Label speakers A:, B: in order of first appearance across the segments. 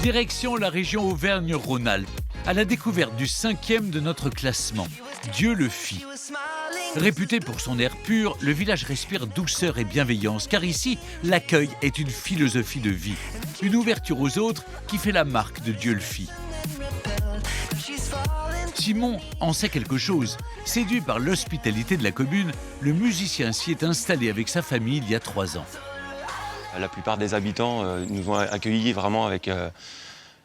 A: Direction la région Auvergne-Rhône-Alpes, à la découverte du 5e de notre classement, Dieu le fit. Réputé pour son air pur, le village respire douceur et bienveillance, car ici, l'accueil est une philosophie de vie, une ouverture aux autres qui fait la marque de Dieu le fit. Simon en sait quelque chose. Séduit par l'hospitalité de la commune, le musicien s'y est installé avec sa famille il y a 3 ans.
B: La plupart des habitants nous ont accueillis vraiment avec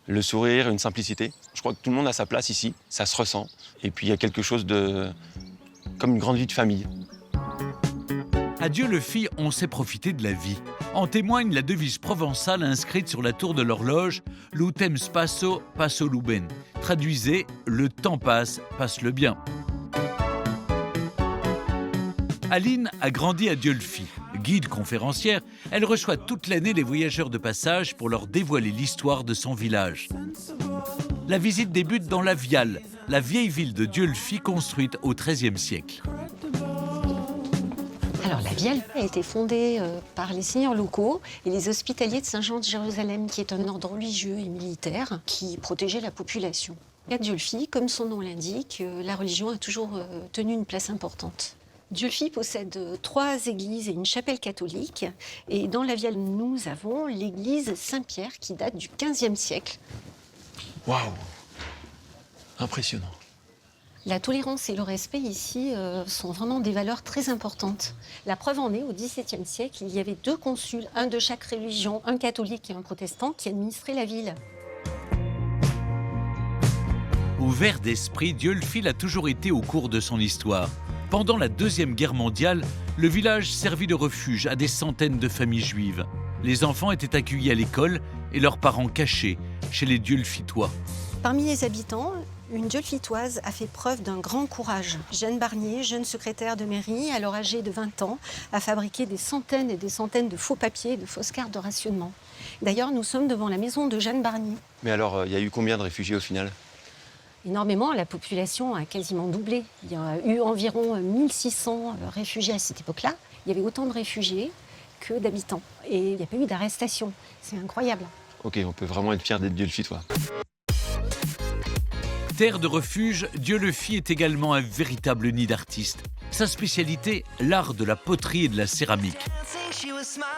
B: le sourire, une simplicité. Je crois que tout le monde a sa place ici, ça se ressent. Et puis il y a quelque chose comme une grande vie de famille.
A: À Dieu le fit, on sait profiter de la vie. En témoigne la devise provençale inscrite sur la tour de l'horloge « L'utem spasso, passo luben ». Traduisez « Le temps passe, passe le bien ». Aline a grandi à Dieu le fit. Guide conférencière, elle reçoit toute l'année les voyageurs de passage pour leur dévoiler l'histoire de son village. La visite débute dans la Viale, la vieille ville de Dieu le fit construite au XIIIe siècle.
C: Alors, la Viale a été fondée par les seigneurs locaux et les hospitaliers de Saint-Jean de Jérusalem, qui est un ordre religieux et militaire qui protégeait la population. À Dieu le fit, comme son nom l'indique, la religion a toujours tenu une place importante. Dieu le fit possède 3 églises et une chapelle catholique. Et dans la Viale, nous avons l'église Saint-Pierre qui date du XVe siècle.
B: Waouh! Impressionnant.
C: La tolérance et le respect ici sont vraiment des valeurs très importantes. La preuve en est, au XVIIe siècle, il y avait 2 consuls, un de chaque religion, un catholique et un protestant, qui administraient la ville.
A: Ouvert d'esprit, Dieu le fit a toujours été au cours de son histoire. Pendant la Deuxième Guerre mondiale, le village servit de refuge à des centaines de familles juives. Les enfants étaient accueillis à l'école et leurs parents cachés chez les Dieulefitois.
C: Parmi les habitants, une Dieulefitoise a fait preuve d'un grand courage. Jeanne Barnier, jeune secrétaire de mairie, alors âgée de 20 ans, a fabriqué des centaines et des centaines de faux papiers et de fausses cartes de rationnement. D'ailleurs, nous sommes devant la maison de Jeanne Barnier.
B: Mais alors, il y a eu combien de réfugiés au final?
C: Énormément, la population a quasiment doublé. Il y a eu environ 1600 réfugiés à cette époque-là. Il y avait autant de réfugiés que d'habitants. Et il n'y a pas eu d'arrestation. C'est incroyable.
B: Ok, on peut vraiment être fier d'être Dieulefitois.
A: Terre de refuge, Dieu le fit est également un véritable nid d'artistes. Sa spécialité, l'art de la poterie et de la céramique.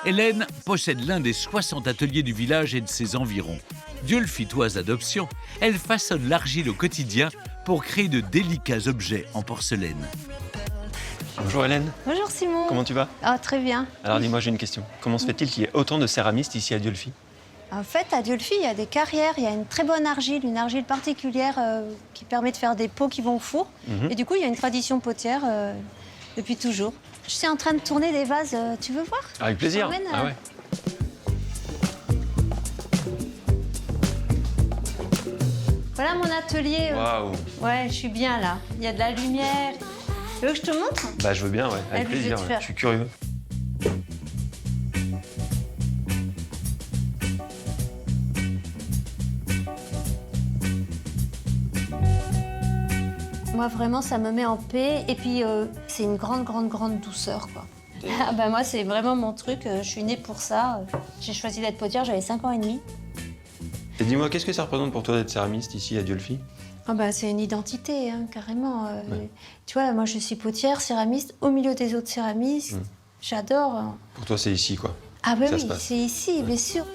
A: Hélène possède l'un des 60 ateliers du village et de ses environs. Dieulefitoise d'adoption, elle façonne l'argile au quotidien pour créer de délicats objets en porcelaine.
B: Bonjour Hélène.
D: Bonjour Simon.
B: Comment tu vas?
D: Ah, très bien.
B: Alors dis-moi, j'ai une question. Comment se fait-il qu'il y ait autant de céramistes ici à Dieu le fit?
D: En fait, à Dieu le fit, il y a des carrières, il y a une très bonne argile, une argile particulière qui permet de faire des pots qui vont au four. Et du coup, il y a une tradition potière depuis toujours. Je suis en train de tourner des vases, tu veux voir?
B: Avec plaisir. Ah ouais.
D: Voilà mon atelier.
B: Waouh.
D: Ouais, je suis bien là. Il y a de la lumière. Tu veux que je te montre?
B: Bah je veux bien, ouais. Avec
D: Allez,
B: plaisir.
D: je vais te faire.
B: Je suis curieux.
D: Moi, vraiment, ça me met en paix. Et puis, c'est une grande, grande, grande douceur, quoi. Ah bah moi, c'est vraiment mon truc. Je suis née pour ça. J'ai choisi d'être potière, j'avais 5 ans et demi.
B: Et dis-moi, qu'est-ce que ça représente pour toi d'être céramiste ici à Dieu le fit?
D: Ah bah, c'est une identité, hein, carrément. Tu vois, moi, je suis potière, céramiste, au milieu des autres céramistes. J'adore. Hein.
B: Pour toi, c'est ici, quoi.
D: Ah bah
B: Ça
D: oui,
B: se passe.
D: c'est ici, bien sûr.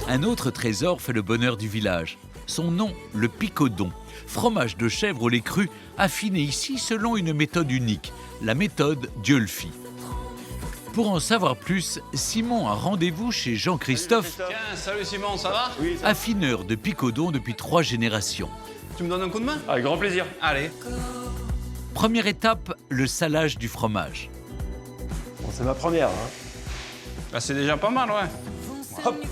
A: Un autre trésor fait le bonheur du village. Son nom, le picodon. Fromage de chèvre au lait cru, affiné ici selon une méthode unique, la méthode Dieu le fit. Pour en savoir plus, Simon a rendez-vous chez Jean-Christophe,
E: Tiens, salut Simon, ça va? Oui.
A: affineur de picodon depuis 3 générations.
E: Tu me donnes un coup de main?
B: Avec grand plaisir.
E: Allez.
A: Première étape, le salage du fromage.
B: Bon, c'est ma première, hein.
E: Bah, c'est déjà pas mal, ouais.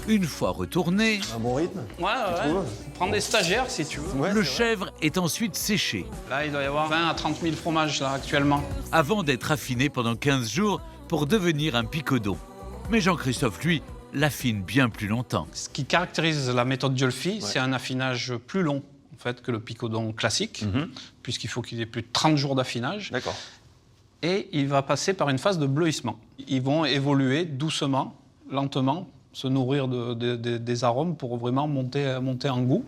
A: Une fois retourné,
B: Un bon rythme.
E: Ouais, ouais. Prends des stagiaires si tu veux.
B: Ouais,
A: le
B: c'est vrai.
A: chèvre est ensuite séché,
E: Là, il doit y avoir 20 à 30 000 fromages, là, actuellement.
A: avant d'être affiné pendant 15 jours pour devenir un picodon. Mais Jean-Christophe, lui, l'affine bien plus longtemps.
E: Ce qui caractérise la méthode Dieulefit, c'est un affinage plus long, en fait, que le picodon classique, puisqu'il faut qu'il y ait plus de 30 jours d'affinage.
B: D'accord.
E: et il va passer par une phase de bleuissement. Ils vont évoluer doucement, lentement, se nourrir des arômes pour vraiment monter en goût.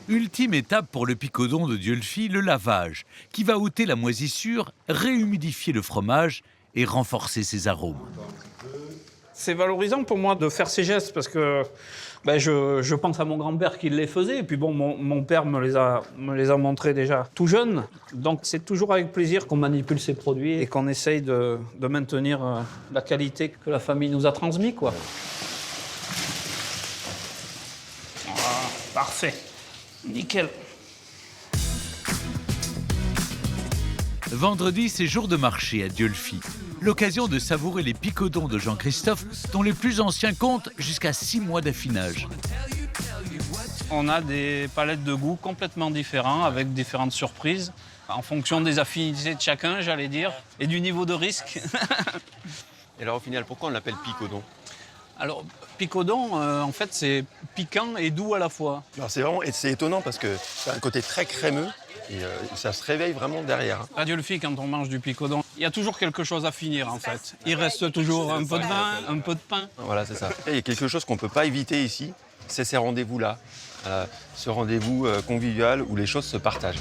A: Ultime étape pour le picodon de Dieulefit, le lavage, qui va ôter la moisissure, réhumidifier le fromage et renforcer ses arômes.
E: C'est valorisant pour moi de faire ces gestes parce que je pense à mon grand-père qui les faisait. Et puis bon, mon père me les a montrés déjà tout jeune. Donc c'est toujours avec plaisir qu'on manipule ces produits et qu'on essaye de maintenir la qualité que la famille nous a transmise, quoi. Ah, parfait. Nickel.
A: Vendredi, c'est jour de marché à Dieulefit. L'occasion de savourer les picodons de Jean-Christophe, dont les plus anciens comptent jusqu'à 6 mois d'affinage.
E: On a des palettes de goût complètement différentes, avec différentes surprises, en fonction des affinités de chacun, j'allais dire, et du niveau de risque.
B: Et alors au final, pourquoi on l'appelle picodon?
E: Alors, picodon, en fait, c'est piquant et doux à la fois.
B: Alors c'est étonnant parce que c'est un côté très crémeux et ça se réveille vraiment derrière.
E: À Dieulefit, quand on mange du picodon, il y a toujours quelque chose à finir, en fait. Il reste toujours un peu de vin, un peu de pain.
B: Voilà, c'est ça. Et il y a quelque chose qu'on ne peut pas éviter ici, c'est ces rendez-vous-là. Ce rendez-vous convivial où les choses se partagent.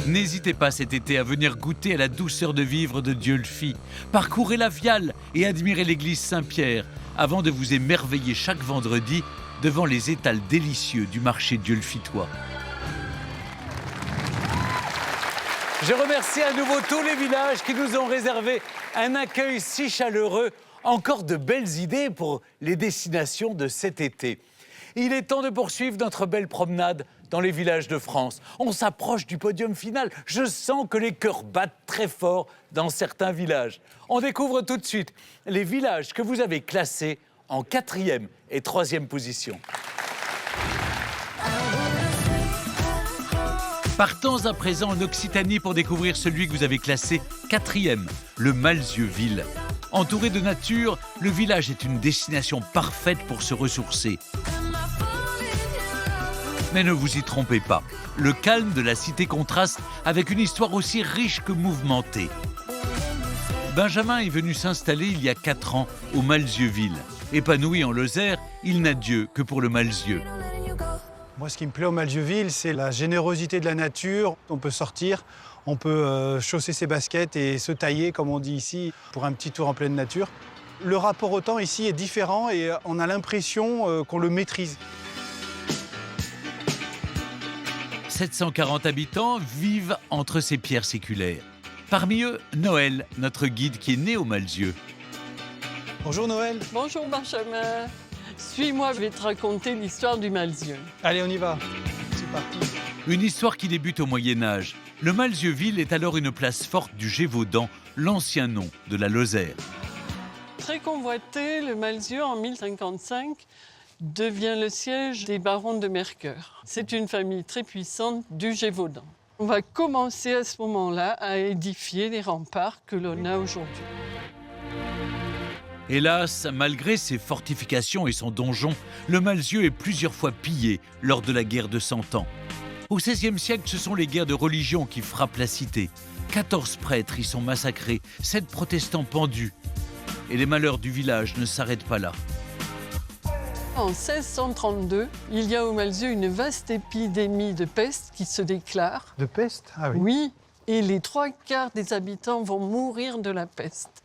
A: N'hésitez pas cet été à venir goûter à la douceur de vivre de Dieulefit. Parcourez la Viale et admirez l'église Saint-Pierre avant de vous émerveiller chaque vendredi devant les étals délicieux du marché dieulefitois. Je remercie à nouveau tous les villages qui nous ont réservé un accueil si chaleureux. Encore de belles idées pour les destinations de cet été. Il est temps de poursuivre notre belle promenade dans les villages de France. On s'approche du podium final. Je sens que les cœurs battent très fort dans certains villages. On découvre tout de suite les villages que vous avez classés en 4e et 3e position. Partons à présent en Occitanie pour découvrir celui que vous avez classé 4e, le Malzieu-Ville. Entouré de nature, le village est une destination parfaite pour se ressourcer. Mais ne vous y trompez pas, le calme de la cité contraste avec une histoire aussi riche que mouvementée. Benjamin est venu s'installer il y a 4 ans au Malzieu-Ville. Épanoui en Lozère, il n'a Dieu que pour le Malzieu.
F: Moi, ce qui me plaît au Malzieu-Ville, c'est la générosité de la nature. On peut sortir, on peut chausser ses baskets et se tailler, comme on dit ici, pour un petit tour en pleine nature. Le rapport au temps ici est différent et on a l'impression qu'on le maîtrise.
A: 740 habitants vivent entre ces pierres séculaires. Parmi eux, Noël, notre guide qui est né au Malzieu.
F: Bonjour Noël.
G: Bonjour Benjamin. Suis-moi, je vais te raconter l'histoire du Malzieu.
F: Allez, on y va. C'est parti.
A: Une histoire qui débute au Moyen-Âge. Le Malzieu-Ville est alors une place forte du Gévaudan, l'ancien nom de la Lozère.
G: Très convoité, le Malzieu, en 1055, devient le siège des barons de Mercœur. C'est une famille très puissante du Gévaudan. On va commencer à ce moment-là à édifier les remparts que l'on a aujourd'hui.
A: Hélas, malgré ses fortifications et son donjon, le Malzieu est plusieurs fois pillé lors de la guerre de 100 ans. Au XVIe siècle, ce sont les guerres de religion qui frappent la cité. 14 prêtres y sont massacrés, 7 protestants pendus. Et les malheurs du village ne s'arrêtent pas là.
G: En 1632, il y a au Malzieu une vaste épidémie de peste qui se déclare.
F: De peste? Ah oui.
G: Oui, et les 3/4 des habitants vont mourir de la peste.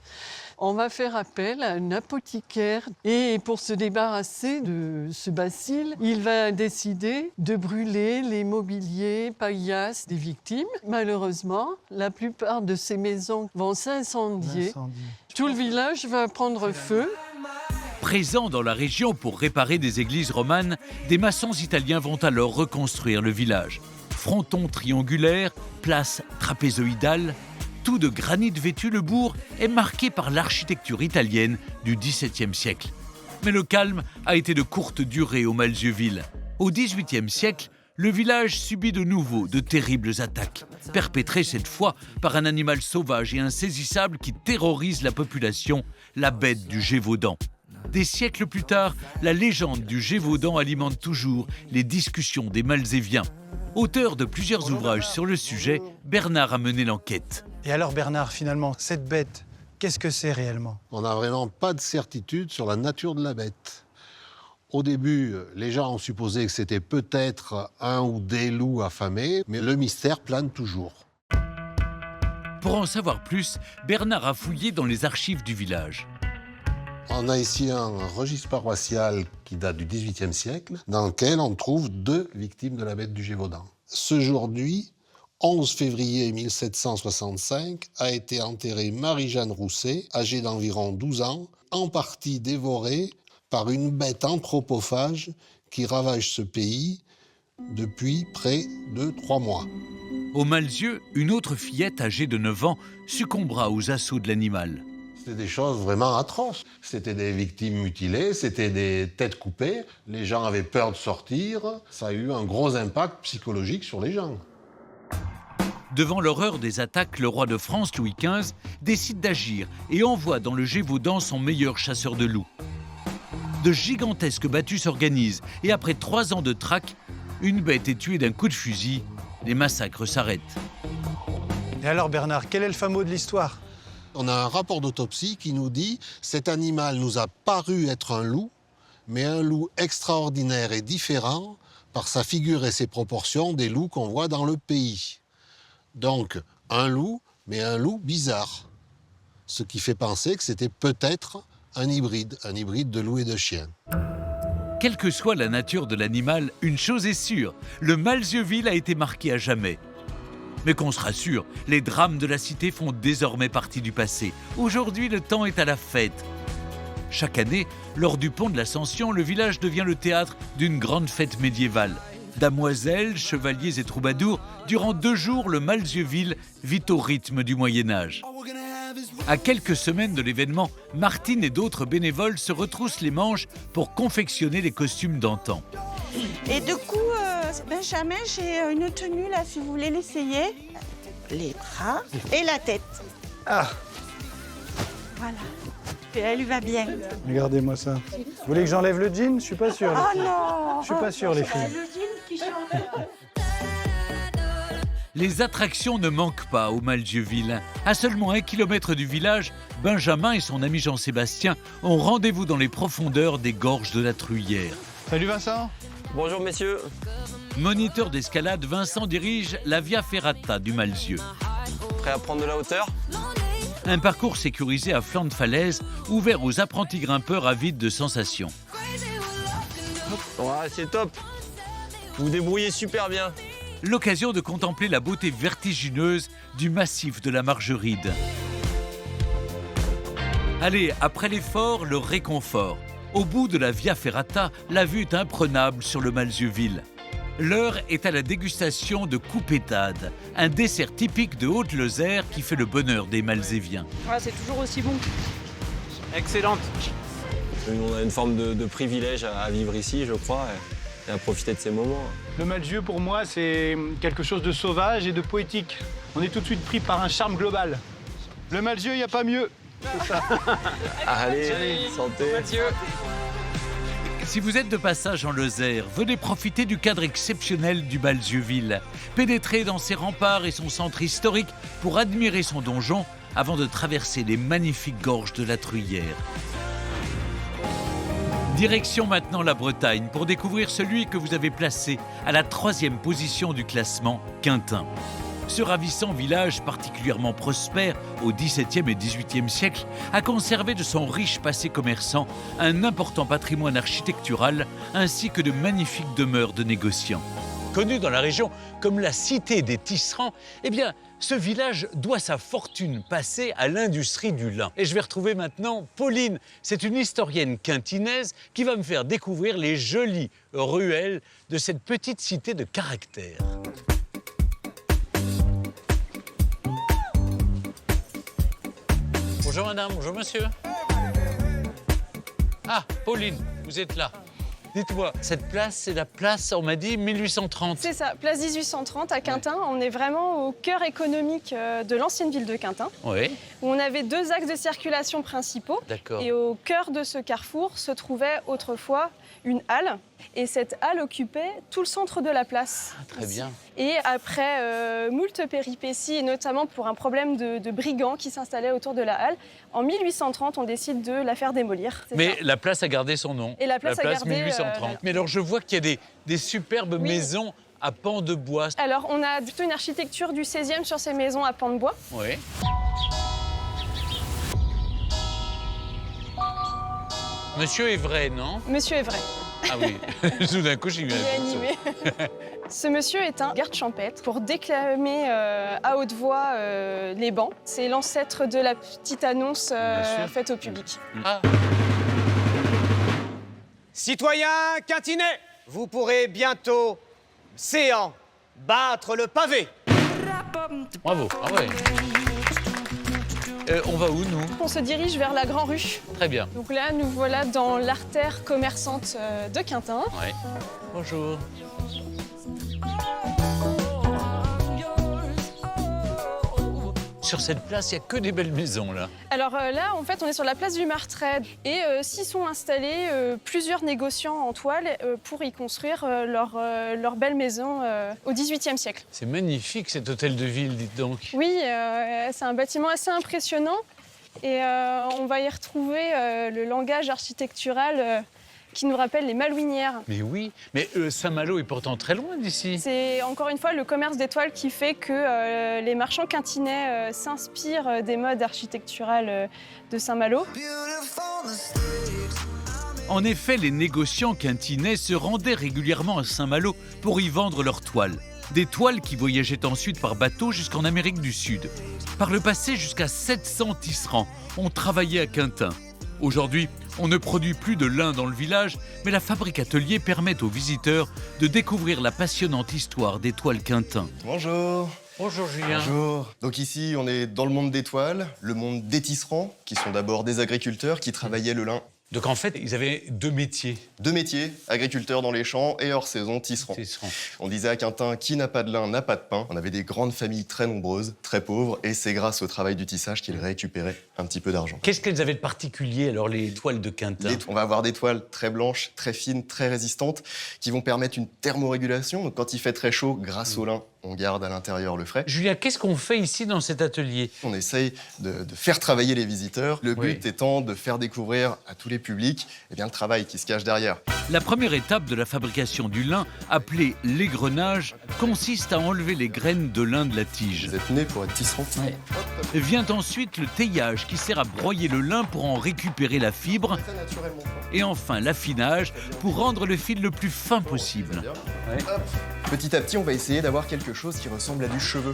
G: On va faire appel à un apothicaire et pour se débarrasser de ce bacille, il va décider de brûler les mobiliers, paillasses des victimes. Malheureusement, la plupart de ces maisons vont s'incendier. Tout le village va prendre feu.
A: Présents dans la région pour réparer des églises romanes, des maçons italiens vont alors reconstruire le village. Fronton triangulaire, place trapézoïdale, tout de granit vêtu, le bourg est marqué par l'architecture italienne du XVIIe siècle. Mais le calme a été de courte durée au Malzieu-Ville. Au XVIIIe siècle, le village subit de nouveau de terribles attaques, perpétrées cette fois par un animal sauvage et insaisissable qui terrorise la population, la bête du Gévaudan. Des siècles plus tard, la légende du Gévaudan alimente toujours les discussions des Malzéviens. Auteur de plusieurs ouvrages sur le sujet, Bernard a mené l'enquête.
F: Et alors Bernard, finalement, cette bête, qu'est-ce que c'est réellement?
H: On n'a vraiment pas de certitude sur la nature de la bête. Au début, les gens ont supposé que c'était peut-être un ou des loups affamés, mais le mystère plane toujours.
A: Pour en savoir plus, Bernard a fouillé dans les archives du village.
H: On a ici un registre paroissial qui date du XVIIIe siècle, dans lequel on trouve 2 victimes de la bête du Gévaudan. Ce jour-là, 11 février 1765, a été enterrée Marie-Jeanne Rousset, âgée d'environ 12 ans, en partie dévorée par une bête anthropophage qui ravage ce pays depuis près de 3 mois.
A: Au Malzieu, une autre fillette âgée de 9 ans succombera aux assauts de l'animal.
H: C'était des choses vraiment atroces. C'était des victimes mutilées, c'était des têtes coupées. Les gens avaient peur de sortir. Ça a eu un gros impact psychologique sur les gens.
A: Devant l'horreur des attaques, le roi de France, Louis XV, décide d'agir et envoie dans le Gévaudan son meilleur chasseur de loups. De gigantesques battues s'organisent et après 3 ans de traque, une bête est tuée d'un coup de fusil. Les massacres s'arrêtent.
F: Et alors Bernard, quel est le fin mot de l'histoire?
H: On a un rapport d'autopsie qui nous dit « Cet animal nous a paru être un loup, mais un loup extraordinaire et différent par sa figure et ses proportions des loups qu'on voit dans le pays. » Donc, un loup, mais un loup bizarre. Ce qui fait penser que c'était peut-être un hybride de loup et de chien.
A: Quelle que soit la nature de l'animal, une chose est sûre, le Malzieu-Ville a été marqué à jamais. Mais qu'on se rassure, les drames de la cité font désormais partie du passé. Aujourd'hui, le temps est à la fête. Chaque année, lors du pont de l'Ascension, le village devient le théâtre d'une grande fête médiévale. Damoiselles, chevaliers et troubadours, durant 2 jours, le Malzieu-Ville vit au rythme du Moyen-Âge. À quelques semaines de l'événement, Martine et d'autres bénévoles se retroussent les manches pour confectionner les costumes d'antan.
I: Et du coup, Benjamin, j'ai une tenue là, si vous voulez l'essayer. Les bras et la tête.
F: Ah,
I: Voilà. Et elle lui va bien.
F: regardez-moi ça. Vous voulez que j'enlève le jean? Je suis pas sûr.
I: Oh non!
F: Je suis pas sûr, les filles.
A: Les attractions ne manquent pas au Malzieu-Ville. À seulement 1 kilomètre du village, Benjamin et son ami Jean-Sébastien ont rendez-vous dans les profondeurs des gorges de la Truyère.
F: Salut Vincent.
B: Bonjour messieurs.
A: Moniteur d'escalade, Vincent dirige la Via Ferrata du Malzieu.
B: Prêt à prendre de la hauteur?
A: Un parcours sécurisé à flanc de falaise, ouvert aux apprentis grimpeurs avides de sensations.
B: Ouais, c'est top. Vous vous débrouillez super bien.
A: L'occasion de contempler la beauté vertigineuse du massif de la Margeride. Allez, après l'effort, le réconfort. Au bout de la Via Ferrata, la vue est imprenable sur le Malzieu-Ville. L'heure est à la dégustation de coupétade, un dessert typique de Haute-Lozère qui fait le bonheur des Malzéviens.
J: Ah, c'est toujours aussi bon.
E: Excellente.
B: On a une forme de privilège à vivre ici, je crois, et à profiter de ces moments.
F: Le Malzieu, pour moi, c'est quelque chose de sauvage et de poétique. On est tout de suite pris par un charme global. Le Malzieu, il n'y a pas mieux. C'est ça.
B: Allez, santé.
A: Si vous êtes de passage en Lozère, venez profiter du cadre exceptionnel du Malzieu-Ville. Pénétrez dans ses remparts et son centre historique pour admirer son donjon avant de traverser les magnifiques gorges de la Truyère. Direction maintenant la Bretagne pour découvrir celui que vous avez placé à la 3e position du classement, Quintin. Ce ravissant village particulièrement prospère au XVIIe et XVIIIe siècle a conservé de son riche passé commerçant un important patrimoine architectural ainsi que de magnifiques demeures de négociants. Connu dans la région comme la cité des tisserands, eh bien, ce village doit sa fortune passée à l'industrie du lin. Et je vais retrouver maintenant Pauline. C'est une historienne quintinaise qui va me faire découvrir les jolies ruelles de cette petite cité de caractère. Bonjour madame, bonjour monsieur. Ah, Pauline, vous êtes là. Dites-moi, cette place, c'est la place, on m'a dit, 1830.
J: C'est ça, place 1830 à Quintin. On est vraiment au cœur économique de l'ancienne ville de Quintin.
A: Oui.
J: Où on avait 2 axes de circulation principaux.
A: D'accord.
J: Et au cœur de ce carrefour se trouvait autrefois une halle Et cette halle occupait tout le centre de la place.
A: Très bien.
J: Et après moult péripéties, et notamment pour un problème de brigands qui s'installaient autour de la halle, en 1830, on décide de la faire démolir.
A: Mais
J: ça.
A: la place a gardé son nom.
J: Et la place a gardé,
A: 1830. Mais alors, je vois qu'il y a des superbes maisons à pans de bois.
J: Alors, on a plutôt une architecture du 16e sur ces maisons à pans de bois.
A: Oui. Monsieur est vrai, non?
J: Monsieur est vrai.
A: Ah oui, tout d'un coup, j'y viens.
J: Il est animé. Ce monsieur est un garde champêtre pour déclamer à haute voix les bancs. C'est l'ancêtre de la petite annonce faite au public.
A: Ah.
K: Citoyens quintinais, vous pourrez bientôt, séant, battre le pavé.
A: Bravo. Ah ouais. On va où, nous?
J: On se dirige vers la Grand Rue.
A: Très bien.
J: Donc là, nous voilà dans l'artère commerçante de Quintin.
A: Ouais. Bonjour. Sur cette place, il n'y a que des belles maisons, là.
J: Alors là, en fait, on est sur la place du Martret et s'y sont installés plusieurs négociants en toile pour y construire leur belle maison au XVIIIe siècle.
A: C'est magnifique, cet hôtel de ville, dites donc.
J: Oui, c'est un bâtiment assez impressionnant et on va y retrouver le langage architectural qui nous rappelle les Malouinières.
A: Mais oui, mais Saint-Malo est pourtant très loin d'ici.
J: C'est encore une fois le commerce des toiles qui fait que les marchands quintinais s'inspirent des modes architecturales de Saint-Malo.
A: En effet, les négociants quintinais se rendaient régulièrement à Saint-Malo pour y vendre leurs toiles. Des toiles qui voyageaient ensuite par bateau jusqu'en Amérique du Sud. Par le passé, jusqu'à 700 tisserands ont travaillé à Quintin. Aujourd'hui, on ne produit plus de lin dans le village, mais la fabrique atelier permet aux visiteurs de découvrir la passionnante histoire des toiles Quintin.
L: Bonjour.
A: Bonjour Julien.
L: Bonjour. Donc ici, on est dans le monde des toiles, le monde des tisserands, qui sont d'abord des agriculteurs qui travaillaient le lin.
A: Donc en fait, ils avaient deux métiers.
L: Deux métiers, agriculteurs dans les champs et hors saison, tisserands. On disait à Quintin, qui n'a pas de lin n'a pas de pain. On avait des grandes familles très nombreuses, très pauvres, et c'est grâce au travail du tissage qu'ils récupéraient un petit peu d'argent.
A: Qu'est-ce qu'elles avaient de particulier, alors, les toiles de Quintin?
L: On va avoir des toiles très blanches, très fines, très résistantes, qui vont permettre une thermorégulation. Donc quand il fait très chaud, grâce au lin, on garde à l'intérieur le frais.
A: Julien, qu'est-ce qu'on fait ici dans cet atelier?
L: On essaye de faire travailler les visiteurs, le but étant de faire découvrir à tous les publics le travail qui se cache derrière.
A: La première étape de la fabrication du lin, appelée l'égrenage, consiste à enlever les graines de lin de la tige.
L: Vous êtes né pour être tisserand.
A: Vient ensuite le taillage qui sert à broyer le lin pour en récupérer la fibre. Et enfin l'affinage pour rendre le fil le plus fin possible.
L: Petit à petit, on va essayer d'avoir quelque chose qui ressemble à du cheveu.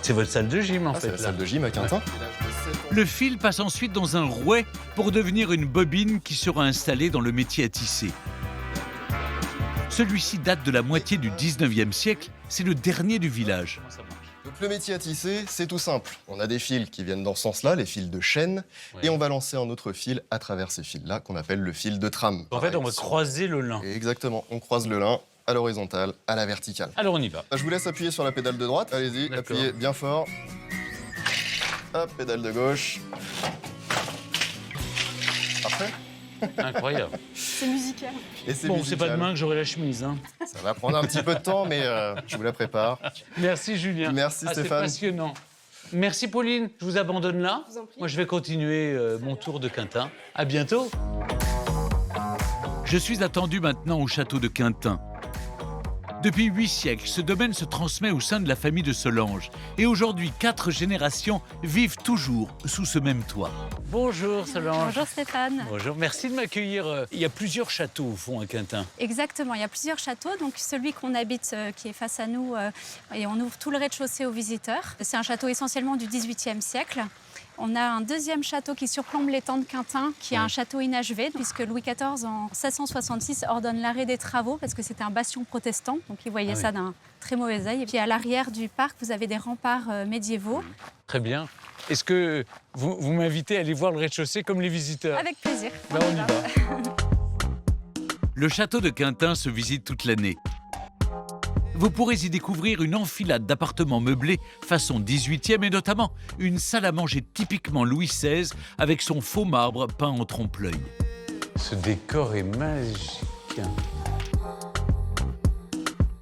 A: C'est votre salle de gym en fait.
L: C'est la salle de gym à Quintin.
A: Le fil passe ensuite dans un rouet pour devenir une bobine qui sera installée dans le métier à tisser. Celui-ci date de la moitié du 19e siècle, c'est le dernier du village.
L: Donc le métier à tisser, c'est tout simple. On a des fils qui viennent dans ce sens-là, les fils de chêne, et on va lancer un autre fil à travers ces fils-là, qu'on appelle le fil de trame.
A: En fait, on va croiser le lin.
L: Exactement, on croise le lin à l'horizontale, à la verticale.
A: Alors on y va.
L: Je vous laisse appuyer sur la pédale de droite, allez-y, appuyez bien fort. Hop, pédale de gauche. Parfait.
A: Incroyable.
J: C'est musical.
L: Et c'est
A: bon, c'est pas demain que j'aurai la chemise. Hein.
L: Ça va prendre un petit peu de temps, mais je vous la prépare.
A: Merci Julien.
L: Merci Stéphane.
A: C'est passionnant. Merci Pauline. Je vous abandonne là. Moi, je vais continuer mon tour de Quintin. À bientôt. Je suis attendu maintenant au château de Quintin. Depuis 8 siècles, ce domaine se transmet au sein de la famille de Solange. Et aujourd'hui, 4 générations vivent toujours sous ce même toit. Bonjour Solange.
M: Bonjour Stéphane.
A: Bonjour, merci de m'accueillir. Il y a plusieurs châteaux au fond à Quintin.
M: Exactement, il y a plusieurs châteaux. Donc celui qu'on habite, qui est face à nous, et on ouvre tout le rez-de-chaussée aux visiteurs. C'est un château essentiellement du XVIIIe siècle. On a un deuxième château qui surplombe l'étang de Quintin, qui est un château inachevé, puisque Louis XIV, en 1666, ordonne l'arrêt des travaux, parce que c'était un bastion protestant, donc il voyait ça d'un très mauvais œil. Et puis à l'arrière du parc, vous avez des remparts médiévaux.
A: Très bien. Est-ce que vous m'invitez à aller voir le rez-de-chaussée comme les visiteurs?
M: Avec plaisir.
A: Ben, on y va. Le château de Quintin se visite toute l'année. Vous pourrez y découvrir une enfilade d'appartements meublés façon 18e et notamment une salle à manger typiquement Louis XVI avec son faux marbre peint en trompe-l'œil. Ce décor est magique.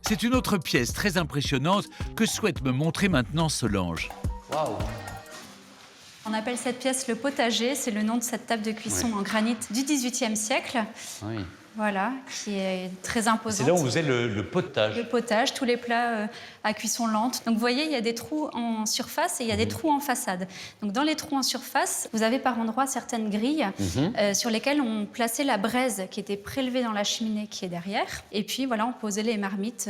A: C'est une autre pièce très impressionnante que souhaite me montrer maintenant Solange.
N: Waouh!
M: On appelle cette pièce le potager, c'est le nom de cette table de cuisson en granit du XVIIIe siècle.
N: Oui.
M: Voilà, qui est très imposante.
N: C'est là où vous avez le potage.
M: Le potage, tous les plats à cuisson lente. Donc vous voyez, il y a des trous en surface et il y a des trous en façade. Donc dans les trous en surface, vous avez par endroits certaines grilles sur lesquelles on plaçait la braise qui était prélevée dans la cheminée qui est derrière. Et puis voilà, on posait les marmites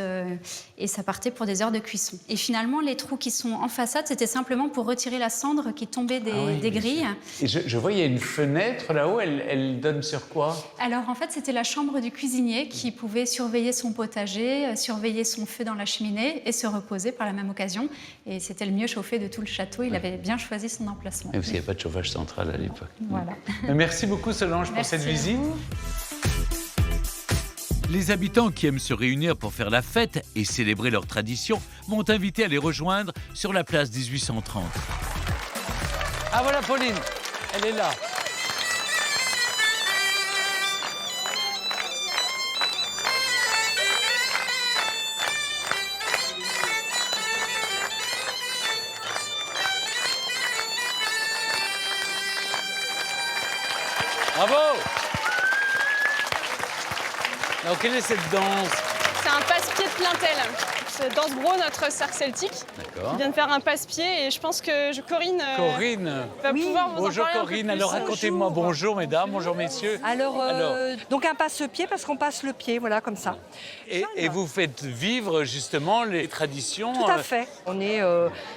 M: et ça partait pour des heures de cuisson. Et finalement, les trous qui sont en façade, c'était simplement pour retirer la cendre qui tombait des grilles.
N: Et je vois, il y a une fenêtre là-haut, elle donne sur quoi?
M: Alors en fait, c'était la chambre du cuisinier qui pouvait surveiller son potager, surveiller son feu dans la cheminée et se reposer par la même occasion. Et c'était le mieux chauffé de tout le château. Il avait bien choisi son emplacement.
N: Et parce qu'il n'y avait pas de chauffage central à l'époque.
M: Voilà.
N: Merci beaucoup Solange pour cette visite.
A: Les habitants qui aiment se réunir pour faire la fête et célébrer leur tradition m'ont invité à les rejoindre sur la place 1830.
N: Ah voilà Pauline, elle est là. Bravo! Alors, quelle est cette danse?
J: C'est un passe-pied de Plaintel. C'est Danse Bro, notre cercle celtique.
N: D'accord.
J: Qui vient de faire un passe-pied et je pense que Corinne va pouvoir vous
N: Bonjour
J: en parler
N: Corinne,
J: un peu
N: alors
J: plus.
N: racontez-moi, bonjour mesdames, bonjour messieurs.
O: Alors, donc un passe-pied parce qu'on passe le pied, voilà, comme ça.
N: Et vous faites vivre justement les traditions.
O: Tout à fait. On est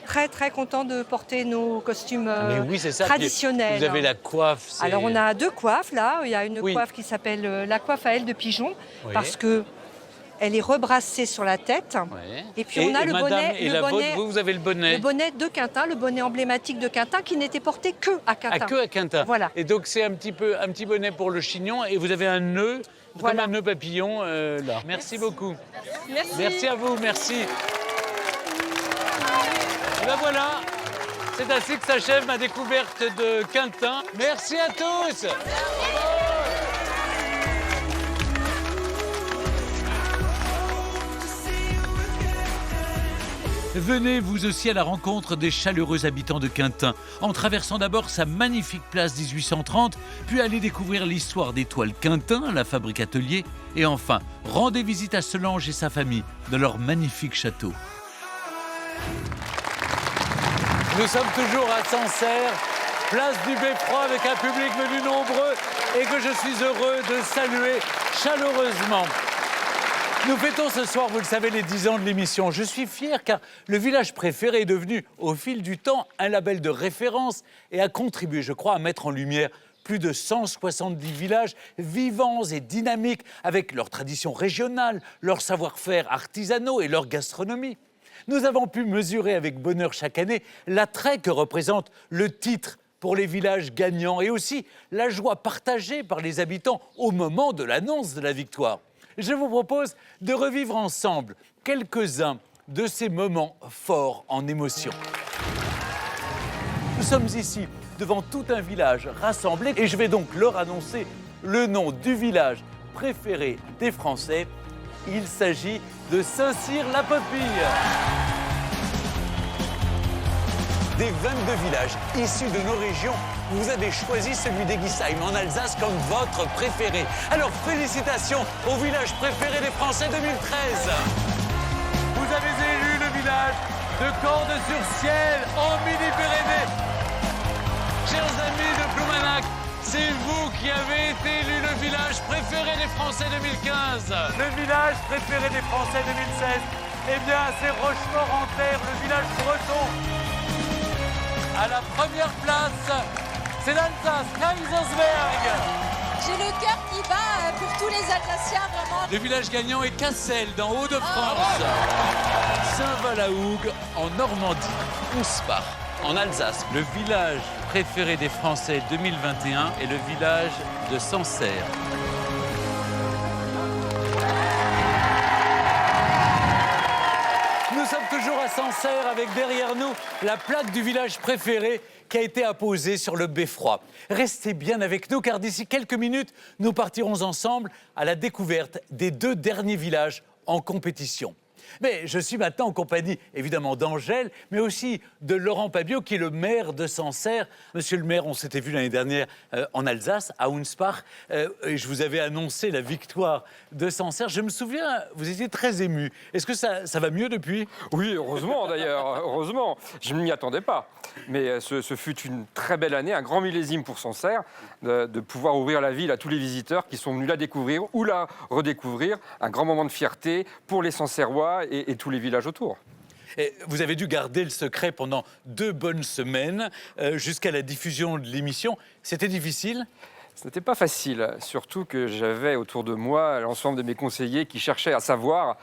O: très très content de porter nos costumes
N: Mais oui, c'est ça.
O: traditionnels.
N: Vous avez la coiffe.
O: Alors on a deux coiffes là. Il y a une coiffe qui s'appelle la coiffe à aile de pigeon parce que elle est rebrassée sur la tête.
N: Ouais.
O: Et puis on a le bonnet.
N: Et la vôtre, vous avez le bonnet.
O: Le bonnet de Quintin, le bonnet emblématique de Quintin qui n'était porté que à Quintin.
N: Ah, que à Quintin.
O: Voilà.
N: Et donc c'est un petit bonnet pour le chignon et vous avez un nœud, comme un nœud papillon là. Merci beaucoup.
J: Merci.
N: Merci à vous, merci. Et ben voilà, c'est ainsi que s'achève ma découverte de Quintin. Merci à tous.
A: Venez vous aussi à la rencontre des chaleureux habitants de Quintin, en traversant d'abord sa magnifique place 1830, puis allez découvrir l'histoire des toiles Quintin, la fabrique atelier, et enfin, rendez visite à Solange et sa famille dans leur magnifique château.
N: Nous sommes toujours à Sancerre, place du Beffroi, avec un public venu nombreux et que je suis heureux de saluer chaleureusement. Nous fêtons ce soir, vous le savez, les 10 ans de l'émission. Je suis fier car le village préféré est devenu, au fil du temps, un label de référence et a contribué, je crois, à mettre en lumière plus de 170 villages vivants et dynamiques avec leurs traditions régionales, leur savoir-faire artisanaux et leur gastronomie. Nous avons pu mesurer avec bonheur chaque année l'attrait que représente le titre pour les villages gagnants et aussi la joie partagée par les habitants au moment de l'annonce de la victoire. Je vous propose de revivre ensemble quelques-uns de ces moments forts en émotion. Nous sommes ici devant tout un village rassemblé et je vais donc leur annoncer le nom du village préféré des Français. Il s'agit de Saint-Cyr-la-Potbille. Des 22 villages issus de nos régions, vous avez choisi celui d'Eguisheim en Alsace comme votre préféré. Alors félicitations au village préféré des Français 2013. Vous avez élu le village de Cordes-sur-Ciel en Midi-Pyrénées. Chers amis de Ploumanac, c'est vous qui avez été élu le village préféré des Français 2015. Le village préféré des Français 2016, eh bien c'est Rochefort-en-Terre, le village breton. À la première place, c'est l'Alsace, Kaisersberg.
P: J'ai le cœur qui bat pour tous les Alsaciens, vraiment.
A: Le village gagnant est Cassel, dans Hauts-de-France. Saint-Valahougue, en Normandie. Ouspach, en Alsace. Le village préféré des Français 2021 est le village de Sancerre. Nous sommes toujours à Sancerre avec derrière nous la plaque du village préféré qui a été apposée sur le Beffroi. Restez bien avec nous car d'ici quelques minutes, nous partirons ensemble à la découverte des 2 derniers villages en compétition.
N: Mais je suis maintenant en compagnie, évidemment, d'Angèle, mais aussi de Laurent Pabiot, qui est le maire de Sancerre. Monsieur le maire, on s'était vu l'année dernière en Alsace, à Hunspach, et je vous avais annoncé la victoire de Sancerre. Je me souviens, vous étiez très ému. Est-ce que ça va mieux depuis?
Q: Oui, heureusement d'ailleurs, heureusement. Je ne m'y attendais pas. Mais ce fut une très belle année, un grand millésime pour Sancerre, de pouvoir ouvrir la ville à tous les visiteurs qui sont venus la découvrir ou la redécouvrir. Un grand moment de fierté pour les Sancerrois et tous les villages autour.
N: Et vous avez dû garder le secret pendant 2 bonnes semaines, jusqu'à la diffusion de l'émission. C'était difficile ?
Q: Ce n'était pas facile, surtout que j'avais autour de moi l'ensemble de mes conseillers qui cherchaient à savoir.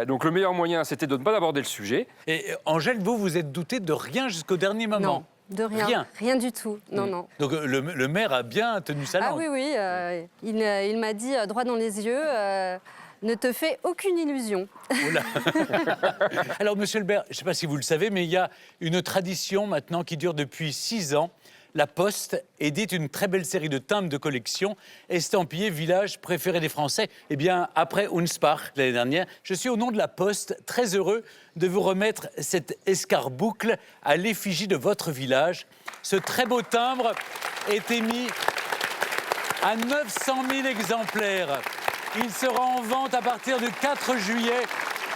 Q: Donc le meilleur moyen, c'était de ne pas aborder le sujet.
N: Et Angèle, vous êtes doutée de rien jusqu'au dernier moment?
R: Non, de rien. Rien du tout, non.
N: Donc le maire a bien tenu sa langue?
R: Ah oui, il m'a dit droit dans les yeux... ne te fais aucune illusion.
N: Alors, monsieur le maire, je ne sais pas si vous le savez, mais il y a une tradition maintenant qui dure depuis 6 ans. La Poste édite une très belle série de timbres de collection estampillés village préféré des Français. Eh bien, après Hunspach, l'année dernière, je suis au nom de la Poste très heureux de vous remettre cette escarboucle à l'effigie de votre village. Ce très beau timbre est émis à 900 000 exemplaires. Il sera en vente à partir du 4 juillet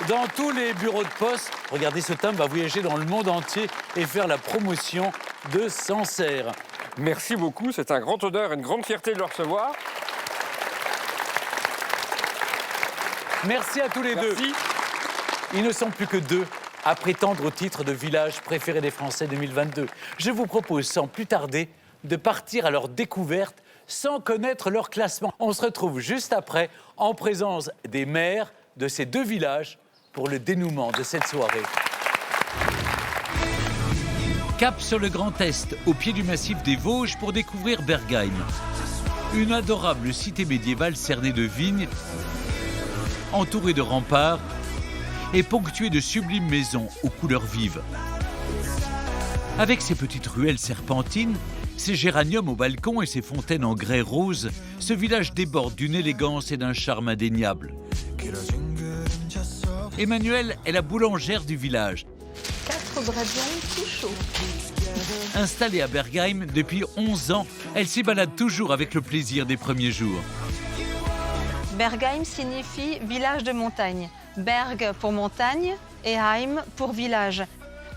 N: dans tous les bureaux de poste. Regardez, ce timbre va voyager dans le monde entier et faire la promotion de Sancerre.
Q: Merci beaucoup, c'est un grand honneur et une grande fierté de le recevoir.
N: Merci à tous les deux. Ils ne sont plus que 2 à prétendre au titre de village préféré des Français 2022. Je vous propose sans plus tarder de partir à leur découverte sans connaître leur classement. On se retrouve juste après, en présence des maires de ces 2 villages, pour le dénouement de cette soirée. Cap sur le Grand Est, au pied du massif des Vosges, pour découvrir Bergheim. Une adorable cité médiévale cernée de vignes, entourée de remparts et ponctuée de sublimes maisons aux couleurs vives. Avec ses petites ruelles serpentines, ses géraniums au balcon et ses fontaines en grès rose, ce village déborde d'une élégance et d'un charme indéniables. Emmanuelle est la boulangère du village.
D: 4 bradons tout chauds.
A: Installée à Bergheim depuis 11 ans, elle s'y balade toujours avec le plaisir des premiers jours.
S: Bergheim signifie village de montagne. Berg pour montagne et Heim pour village.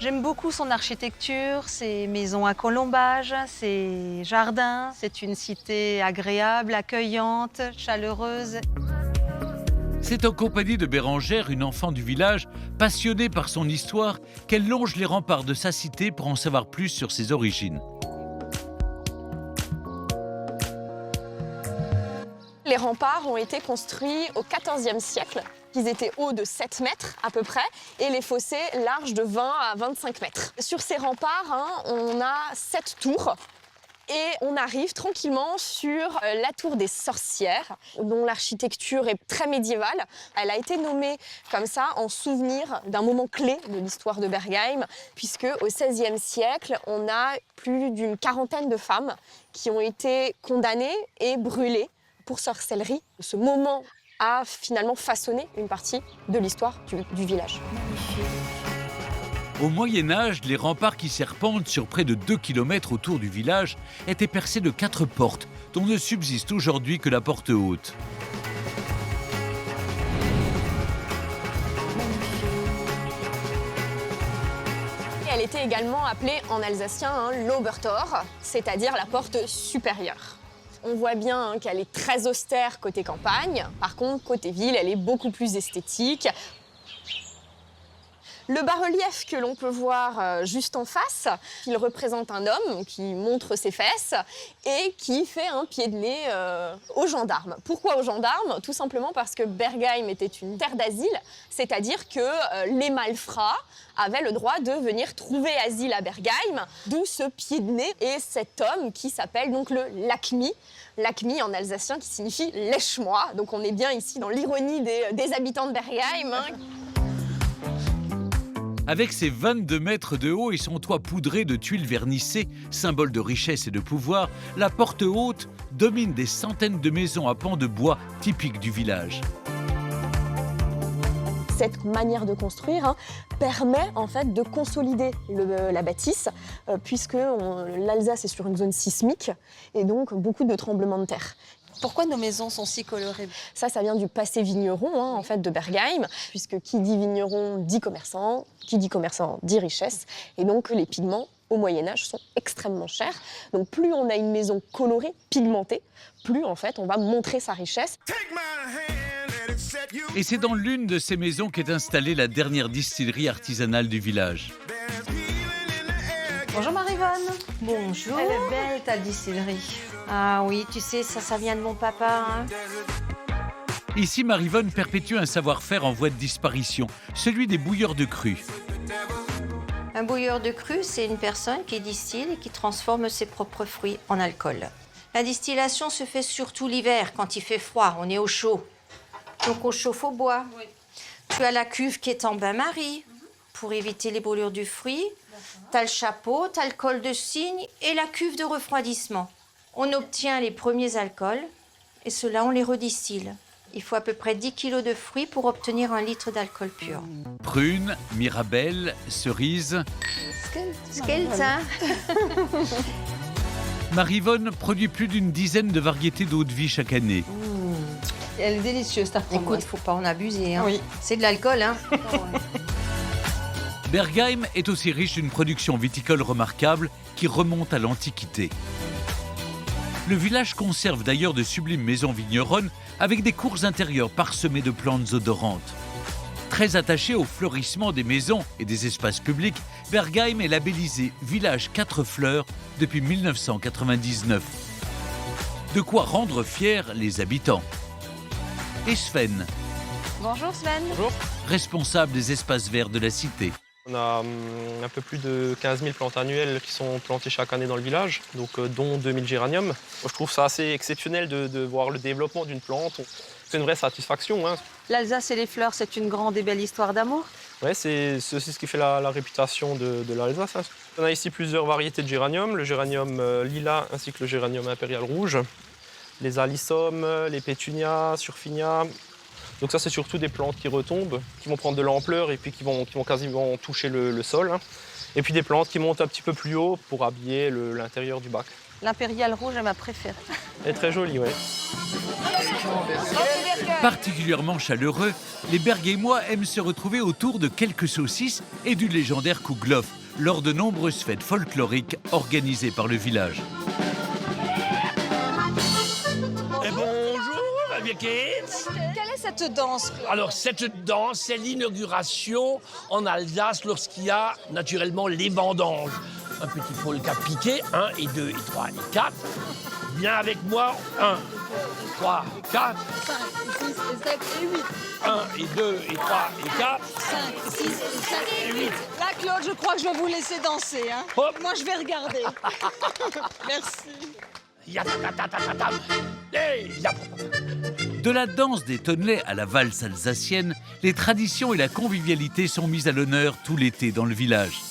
S: J'aime beaucoup son architecture, ses maisons à colombages, ses jardins. C'est une cité agréable, accueillante, chaleureuse.
A: C'est en compagnie de Bérangère, une enfant du village, passionnée par son histoire, qu'elle longe les remparts de sa cité pour en savoir plus sur ses origines.
J: Les remparts ont été construits au XIVe siècle. Ils étaient hauts de 7 mètres à peu près et les fossés larges de 20 à 25 mètres. Sur ces remparts, on a 7 tours. Et on arrive tranquillement sur la tour des sorcières, dont l'architecture est très médiévale. Elle a été nommée comme ça en souvenir d'un moment clé de l'histoire de Bergheim, puisque au XVIe siècle, on a plus d'une 40aine de femmes qui ont été condamnées et brûlées pour sorcellerie. Ce moment a finalement façonné une partie de l'histoire du village.
A: Au Moyen-Âge, les remparts qui serpentent sur près de 2 km autour du village étaient percés de 4 portes, dont ne subsiste aujourd'hui que la porte haute.
J: Elle était également appelée en alsacien l'Obertor, c'est-à-dire la porte supérieure. On voit bien qu'elle est très austère côté campagne. Par contre, côté ville, elle est beaucoup plus esthétique. Le bas-relief que l'on peut voir juste en face, il représente un homme qui montre ses fesses et qui fait un pied de nez aux gendarmes. Pourquoi aux gendarmes? Tout simplement parce que Bergheim était une terre d'asile, c'est-à-dire que les malfrats avaient le droit de venir trouver asile à Bergheim, d'où ce pied de nez et cet homme qui s'appelle donc le Lakmi. Lakmi en alsacien qui signifie « lèche-moi ». Donc on est bien ici dans l'ironie des habitants de Bergheim.
A: Avec ses 22 mètres de haut et son toit poudré de tuiles vernissées, symbole de richesse et de pouvoir, la porte haute domine des centaines de maisons à pans de bois typiques du village.
J: Cette manière de construire permet en fait de consolider la bâtisse, puisque l'Alsace est sur une zone sismique et donc beaucoup de tremblements de terre.
S: Pourquoi nos maisons sont si colorées?
J: Ça vient du passé vigneron en fait de Bergheim, puisque qui dit vigneron dit commerçant, qui dit commerçant dit richesse, et donc les pigments au Moyen-Âge sont extrêmement chers. Donc plus on a une maison colorée, pigmentée, plus en fait on va montrer sa richesse.
A: Et c'est dans l'une de ces maisons qu'est installée la dernière distillerie artisanale du village.
S: Bonjour Marivonne.
D: Bonjour.
S: Elle est belle ta distillerie.
D: Ah oui, tu sais, ça vient de mon papa. Hein.
A: Ici, Marivonne perpétue un savoir-faire en voie de disparition, celui des bouilleurs de cru.
D: Un bouilleur de cru, c'est une personne qui distille et qui transforme ses propres fruits en alcool. La distillation se fait surtout l'hiver, quand il fait froid, on est au chaud. Donc on chauffe au bois. Oui. Tu as la cuve qui est en bain-marie pour éviter les brûlures du fruit. Tu as le chapeau, tu as le col de cygne et la cuve de refroidissement. On obtient les premiers alcools et ceux-là, on les redistille. Il faut à peu près 10 kg de fruits pour obtenir 1 litre d'alcool pur.
A: Prunes, mirabelles, cerises.
D: Skelza.
A: Marivonne produit plus d'une dizaine de variétés d'eau de vie chaque année.
S: Elle est délicieuse, ta framboise.
D: Écoute, il ne faut pas en abuser. Hein.
S: Oui.
D: C'est de l'alcool. Hein.
A: Bergheim est aussi riche d'une production viticole remarquable qui remonte à l'Antiquité. Le village conserve d'ailleurs de sublimes maisons vigneronnes avec des cours intérieures parsemées de plantes odorantes. Très attaché au fleurissement des maisons et des espaces publics, Bergheim est labellisé Village 4 fleurs depuis 1999. De quoi rendre fiers les habitants. Et Sven,
S: Bonjour Sven.
T: Bonjour.
A: responsable des espaces verts de la cité.
T: On a un peu plus de 15 000 plantes annuelles qui sont plantées chaque année dans le village, donc dont 2000 géraniums. Moi, je trouve ça assez exceptionnel de voir le développement d'une plante. C'est une vraie satisfaction. Hein.
S: L'Alsace et les fleurs, c'est une grande et belle histoire d'amour.
T: Ouais, c'est aussi ce qui fait la réputation de l'Alsace. Hein. On a ici plusieurs variétés de géranium, le géranium lilas ainsi que le géranium impérial rouge, les alyssomes, les pétunias, surfinias. Donc ça, c'est surtout des plantes qui retombent, qui vont prendre de l'ampleur et puis qui vont quasiment toucher le sol. Hein. Et puis des plantes qui montent un petit peu plus haut pour habiller l'intérieur du bac.
S: L'impérial rouge est ma préférée.
T: Elle est très jolie, oui.
A: Particulièrement chaleureux, les Bergheimois aiment se retrouver autour de quelques saucisses et du légendaire Kouglof lors de nombreuses fêtes folkloriques organisées par le village.
P: Quelle est cette danse?
U: Alors, cette danse, c'est l'inauguration en Alsace lorsqu'il y a naturellement les vendanges. Un petit polka piqué, 1 et 2 et 3 et 4. Viens avec moi, 1, 3, 4.
P: 5, 6, 7 et 8.
U: 1 et 2 et 3 et 4.
P: 5, 6, 7 et 8. Là, Claude, je crois que je vais vous laisser danser. Hein. Moi, je vais regarder. Merci.
A: De la danse des tonnelets à la valse alsacienne, les traditions et la convivialité sont mises à l'honneur tout l'été dans le village.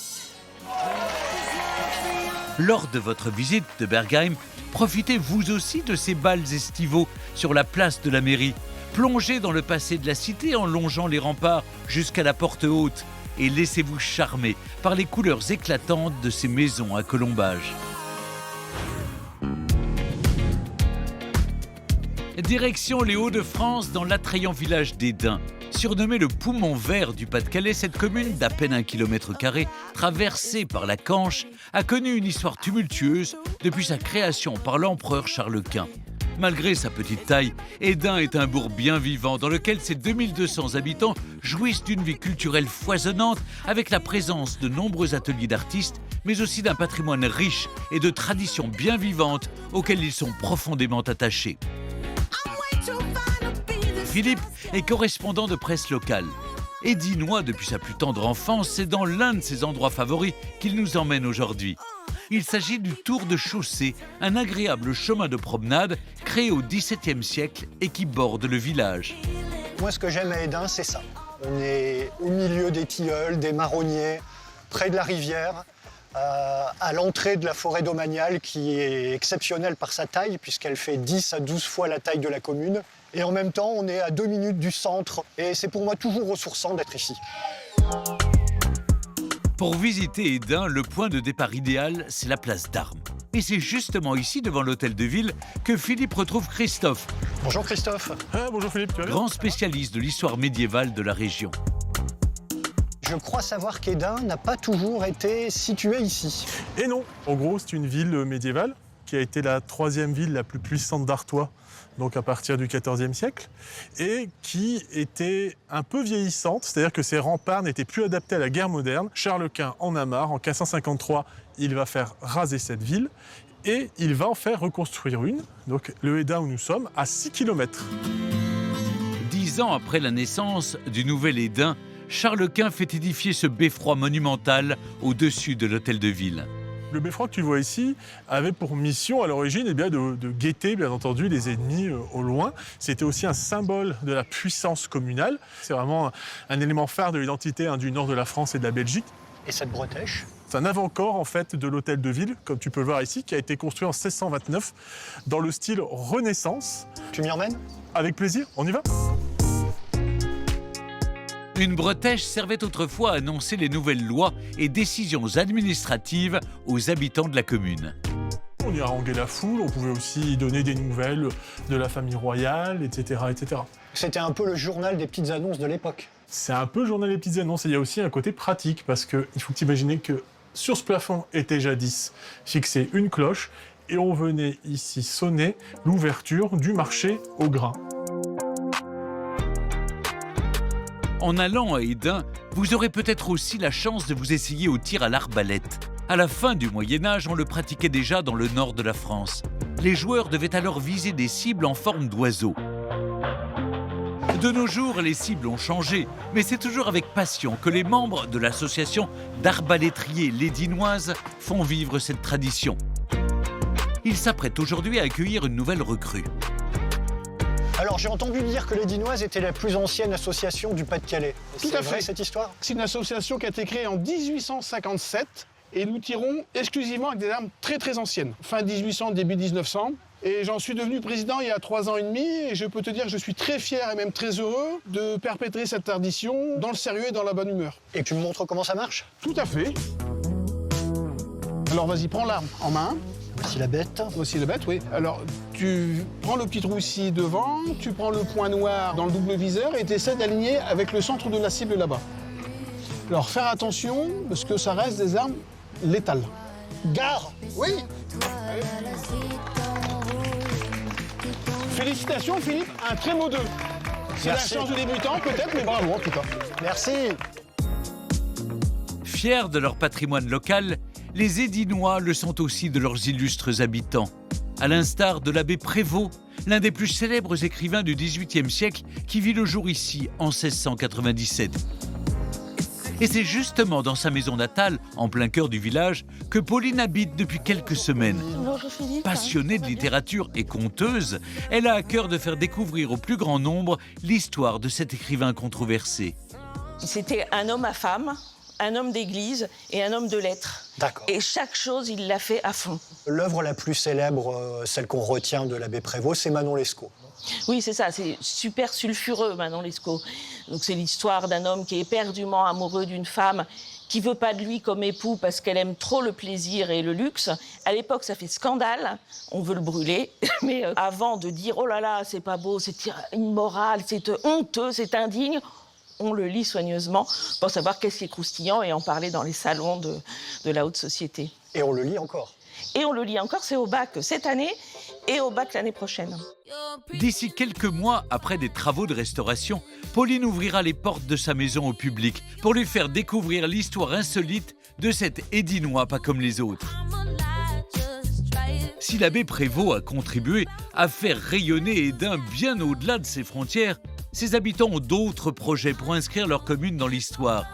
A: Lors de votre visite de Bergheim, profitez vous aussi de ces bals estivaux sur la place de la mairie. Plongez dans le passé de la cité en longeant les remparts jusqu'à la porte haute et laissez-vous charmer par les couleurs éclatantes de ces maisons à colombages. Direction les Hauts-de-France dans l'attrayant village d'Esdins. Surnommé le poumon vert du Pas-de-Calais, cette commune d'à peine 1 km², traversée par la Canche, a connu une histoire tumultueuse depuis sa création par l'empereur Charles Quint. Malgré sa petite taille, Esdins est un bourg bien vivant dans lequel ses 2200 habitants jouissent d'une vie culturelle foisonnante avec la présence de nombreux ateliers d'artistes, mais aussi d'un patrimoine riche et de traditions bien vivantes auxquelles ils sont profondément attachés. Philippe est correspondant de presse locale. Édinois depuis sa plus tendre enfance, c'est dans l'un de ses endroits favoris qu'il nous emmène aujourd'hui. Il s'agit du Tour de Chaussée, un agréable chemin de promenade créé au XVIIe siècle et qui borde le village.
V: Moi, ce que j'aime à Esdins, c'est ça. On est au milieu des tilleuls, des marronniers, près de la rivière, à l'entrée de la forêt domaniale qui est exceptionnelle par sa taille puisqu'elle fait 10 à 12 fois la taille de la commune. Et en même temps, on est à 2 minutes du centre. Et c'est pour moi toujours ressourçant d'être ici.
A: Pour visiter Hesdin, le point de départ idéal, c'est la place d'Armes. Et c'est justement ici, devant l'hôtel de ville, que Philippe retrouve Christophe.
V: Bonjour Christophe.
C: Bonjour Philippe, tu vas bien ?
A: Grand spécialiste de l'histoire médiévale de la région.
V: Je crois savoir qu'Hesdin n'a pas toujours été situé ici.
C: Et non, en gros, c'est une ville médiévale qui a été la 3e ville la plus puissante d'Artois, donc à partir du XIVe siècle, et qui était un peu vieillissante, c'est-à-dire que ses remparts n'étaient plus adaptés à la guerre moderne. Charles Quint en a marre, en 1553, il va faire raser cette ville, et il va en faire reconstruire une, donc le Hesdin où nous sommes, à 6 km.
A: 10 ans après la naissance du nouvel Hesdin, Charles Quint fait édifier ce beffroi monumental au-dessus de l'hôtel de ville.
C: Le beffroi que tu vois ici avait pour mission à l'origine de guetter, bien entendu, les ennemis au loin. C'était aussi un symbole de la puissance communale. C'est vraiment un élément phare de l'identité du nord de la France et de la Belgique.
V: Et cette bretèche ?
C: C'est un avant-corps en fait de l'hôtel de ville, comme tu peux le voir ici, qui a été construit en 1629 dans le style Renaissance.
V: Tu m'y emmènes ?
C: Avec plaisir, on y va ?
A: Une bretèche servait autrefois à annoncer les nouvelles lois et décisions administratives aux habitants de la commune.
C: On y haranguait la foule, on pouvait aussi donner des nouvelles de la famille royale, etc. etc.
V: C'était un peu le journal des petites annonces de l'époque.
C: C'est un peu le journal des petites annonces, et il y a aussi un côté pratique, parce qu'il faut t'imaginer que sur ce plafond était jadis fixée une cloche, et on venait ici sonner l'ouverture du marché au grain.
A: En allant à Hesdin, vous aurez peut-être aussi la chance de vous essayer au tir à l'arbalète. À la fin du Moyen-Âge, on le pratiquait déjà dans le nord de la France. Les joueurs devaient alors viser des cibles en forme d'oiseau. De nos jours, les cibles ont changé, mais c'est toujours avec passion que les membres de l'association d'arbalétriers lédinoises font vivre cette tradition. Ils s'apprêtent aujourd'hui à accueillir une nouvelle recrue.
V: Alors j'ai entendu dire que les Dinoises étaient la plus ancienne association du Pas-de-Calais.
G: Tout à
V: vrai
G: fait.
V: cette histoire ?
G: C'est une association qui a été créée en 1857 et nous tirons exclusivement avec des armes très très anciennes. Fin 1800, début 1900. Et j'en suis devenu président il y a 3 ans et demi et je peux te dire que je suis très fier et même très heureux de perpétrer cette tradition dans le sérieux et dans la bonne humeur.
V: Et tu me montres comment ça marche ?
G: Tout à fait. Alors vas-y, prends l'arme en main.
V: Voici la bête.
G: Voici la bête, oui. Alors, tu prends le petit trou ici devant, tu prends le point noir dans le double viseur et tu essaies d'aligner avec le centre de la cible là-bas. Alors, faire attention, parce que ça reste des armes létales.
V: Gare !
G: Oui. Allez. Félicitations, Philippe, un très beau 2. C'est la chance de débutant, peut-être, mais bravo en tout cas.
V: Merci.
A: Fiers de leur patrimoine local, les Hédinois le sont aussi de leurs illustres habitants. À l'instar de l'abbé Prévost, l'un des plus célèbres écrivains du XVIIIe siècle qui vit le jour ici en 1697. Et c'est justement dans sa maison natale, en plein cœur du village, que Pauline habite depuis quelques semaines.
I: Bonjour Philippe.
A: Passionnée de littérature et conteuse, elle a à cœur de faire découvrir au plus grand nombre l'histoire de cet écrivain controversé.
W: C'était un homme à femme, un homme d'église et un homme de lettres.
V: D'accord.
W: Et chaque chose, il l'a fait à fond.
V: L'œuvre la plus célèbre, celle qu'on retient de l'abbé Prévost, c'est Manon Lescaut.
W: Oui, c'est ça, c'est super sulfureux, Manon Lescaut. Donc c'est l'histoire d'un homme qui est éperdument amoureux d'une femme qui veut pas de lui comme époux parce qu'elle aime trop le plaisir et le luxe. À l'époque, ça fait scandale, on veut le brûler. Mais avant de dire « oh là là, c'est pas beau, c'est immoral, c'est honteux, c'est indigne », on le lit soigneusement pour savoir qu'est-ce qui est croustillant et en parler dans les salons de la haute société.
V: Et on le lit encore.
W: Et on le lit encore, c'est au bac cette année et au bac l'année prochaine.
A: D'ici quelques mois, après des travaux de restauration, Pauline ouvrira les portes de sa maison au public pour lui faire découvrir l'histoire insolite de cet Hédinois pas comme les autres. Si l'abbé Prévost a contribué à faire rayonner Hesdin bien au-delà de ses frontières, ses habitants ont d'autres projets pour inscrire leur commune dans l'histoire.